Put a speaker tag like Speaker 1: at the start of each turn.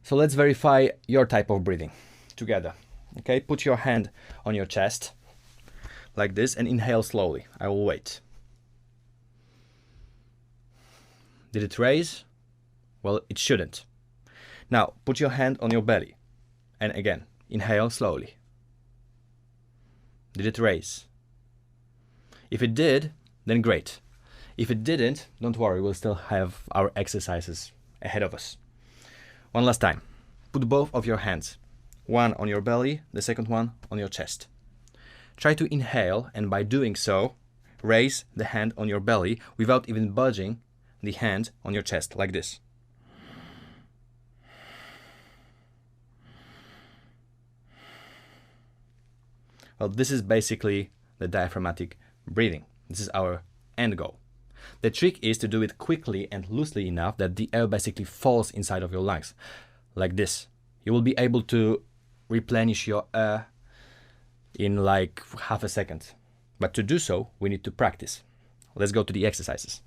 Speaker 1: So let's verify your type of breathing together. Okay, put your hand on your chest like this and inhale slowly. I will wait. Did it raise? Well, it shouldn't. Now, put your hand on your belly and again, inhale slowly. Did it raise? If it did, then great. If it didn't, don't worry, we'll still have our exercises ahead of us. One last time. Put both of your hands, one on your belly, the second one on your chest. Try to inhale, and by doing so, raise the hand on your belly without even budging the hand on your chest, like this. Well, this is basically the diaphragmatic breathing. This is our end goal. The trick is to do it quickly and loosely enough that the air basically falls inside of your lungs, like this. You will be able to replenish your air in like half a second. But to do so, we need to practice. Let's go to the exercises.